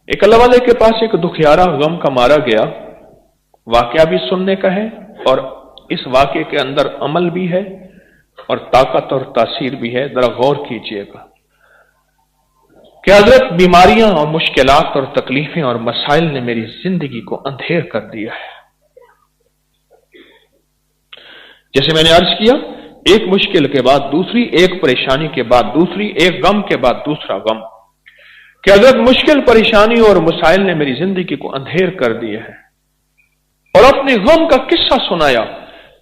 ایک اللہ والے کے पास एक दुखियारा गम का मारा गया, वाकया भी सुनने का है और इस वाकये के अंदर अमल भी है और ताकत और तासीर भी है. जरा गौर कीजिएगा कि हजरत बीमारियां और मुश्किलात और तकलीफें और मसाइल ने मेरी जिंदगी को अंधेर कर दिया है. जैसे मैंने अर्ज किया, एक मुश्किल के बाद दूसरी, एक परेशानी के बाद दूसरी, एक गम के बाद दूसरा गम, कि हजरत मुश्किल, परेशानी और मसाइल ने मेरी जिंदगी को अंधेर कर दिया है. और अपने गम का किस्सा सुनाया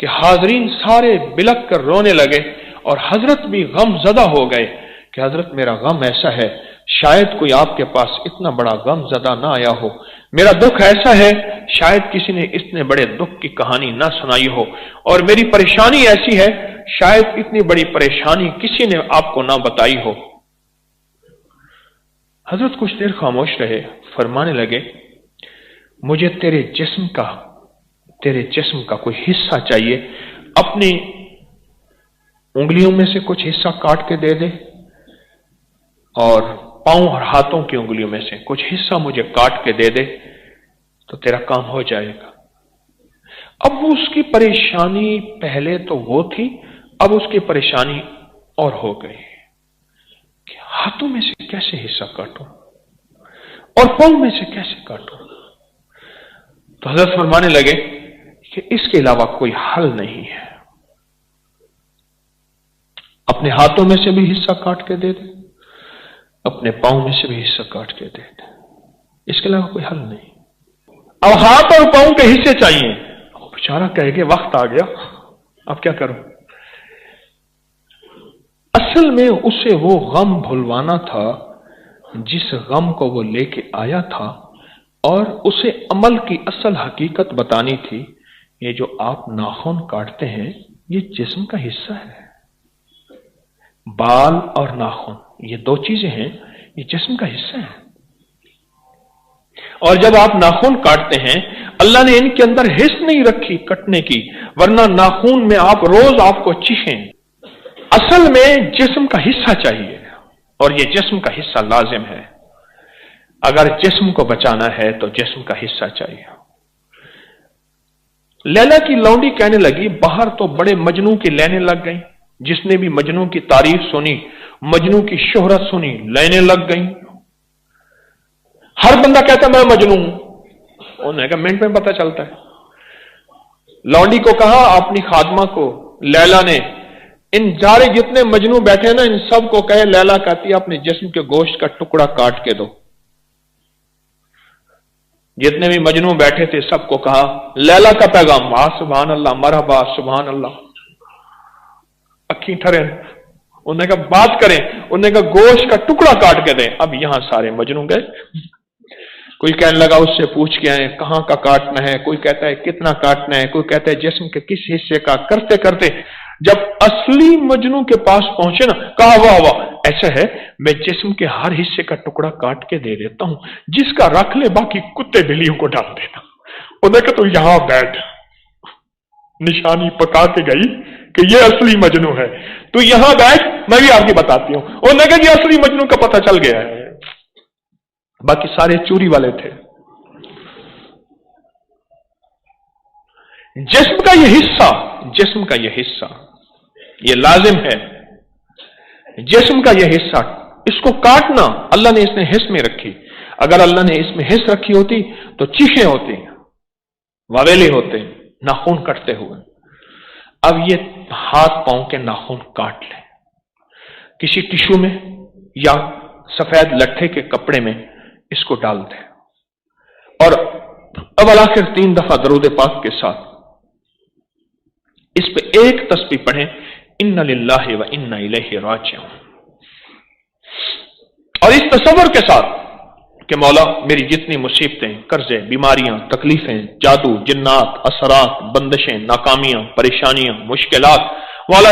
कि हाजरीन सारे बिलक कर रोने लगे और हजरत भी गम ज़दा हो गए कि हजरत मेरा गम ऐसा है, शायद कोई आपके पास इतना बड़ा गम ज़दा ना आया हो. मेरा दुख ऐसा है, शायद किसी ने इतने बड़े दुख की कहानी ना सुनाई हो. और मेरी परेशानी ऐसी है, शायद इतनी बड़ी परेशानी किसी ने आपको ना बताई हो. हजरत कुछ देर खामोश रहे, फरमाने लगे, मुझे तेरे जिस्म का कोई हिस्सा चाहिए. अपनी उंगलियों में से कुछ हिस्सा काट के दे दे और पांव और हाथों की उंगलियों में से कुछ हिस्सा मुझे काट के दे दे तो तेरा काम हो जाएगा. अब उसकी परेशानी पहले तो वो थी, अब उसकी परेशानी और हो गई कि हाथों में से कैसे हिस्सा काटूं और पांव में से कैसे काटूं. तो हजरत फरमाने लगे कि इसके अलावा कोई हल नहीं है. अपने हाथों में से भी हिस्सा काट के दे दे, अपने पांव में से भी हिस्सा काट के दे दे, इसके अलावा कोई हल नहीं. अब हाथ और पांव के हिस्से चाहिए. बेचारा कहेगा वक्त आ गया, अब क्या करूं. असल में उसे वो गम भुलवाना था जिस गम को वो लेके आया था, और उसे अमल की असल हकीकत बतानी थी. ये जो आप नाखून काटते हैं ये जिस्म का हिस्सा है. बाल और नाखून ये दो चीजें हैं, ये जिस्म का हिस्सा है. और जब आप नाखून काटते हैं, अल्लाह ने इनके अंदर हिस्स नहीं रखी कटने की, वरना नाखून में आप रोज आपको चीखें. असल में जिस्म का हिस्सा चाहिए और ये जिस्म का हिस्सा लाजिम है. अगर जिस्म को बचाना है तो जिस्म का हिस्सा चाहिए. लैला की लौंडी कहने लगी, बाहर तो बड़े मजनू की लाइनें लग गई. जिसने भी मजनू की तारीफ सुनी, मजनू की शोहरत सुनी, लाइनें लग गई. हर बंदा कहता मैं मजनू हूं. उन्होंने कहा मिनट में पता चलता है. लौंडी को कहा अपनी खादमा को, लैला ने, इन सारे जितने मजनू बैठे ना इन सब को कहे, लैला कहती है अपने जिस्म के गोश्त का टुकड़ा काट के दो. जितने भी मजनू बैठे थे सबको कहा लैला का पैगाम, वाह सुभान अल्लाह, मरहबा सुभान अल्लाह. अखी ठहरे, उन्होंने कहा बात करें, उन्होंने कहा गोश्त का टुकड़ा काट के दें. अब यहां सारे मजनू गए. कोई कहने लगा उससे पूछ के आए कहां का काटना है, कोई कहता है कितना काटना है, कोई कहता है जिस्म के किस हिस्से का. करते करते जब असली मजनू के पास पहुंचे ना, कहा वाह वाह, ऐसा है मैं जिस्म के हर हिस्से का टुकड़ा काट के दे देता हूं, जिसका रख ले बाकी कुत्ते बिल्लियों को डाल देता. उन्होंने कहा तो यहां बैठ. निशानी पका के गई कि ये असली मजनू है, तो यहां बैठ, मैं भी आपकी बताती हूं. उन्होंने कहा कि असली मजनू का पता चल गया है, बाकी सारे चोरी वाले थे. जिस्म का ये हिस्सा ये लाजिम है. जिस्म का ये हिस्सा, इसको काटना अल्लाह ने इसने हिस्स में रखी. अगर अल्लाह ने इसमें हिस्स रखी होती तो चीखें होती, वावेले होते नाखून कटते हुए. अब ये हाथ पांव के नाखून काट ले, किसी टिश्यू में या सफेद लट्ठे के कपड़े में इसको डाल दे और अव्वल आखिर 3 दफा दरूद पाक के साथ इस पे एक तस्बीह पढ़ें, इन्ना लिल्लाहि व इन्ना इलैहि राजिऊन. और इस तसव्वुर के साथ कि मौला मेरी जितनी मुसीबतें, कर्जे, बीमारियां, तकलीफें, जादू, जिन्नात, असरात, बंदिशें, नाकामियां, परेशानियां, मुश्किलात, मौला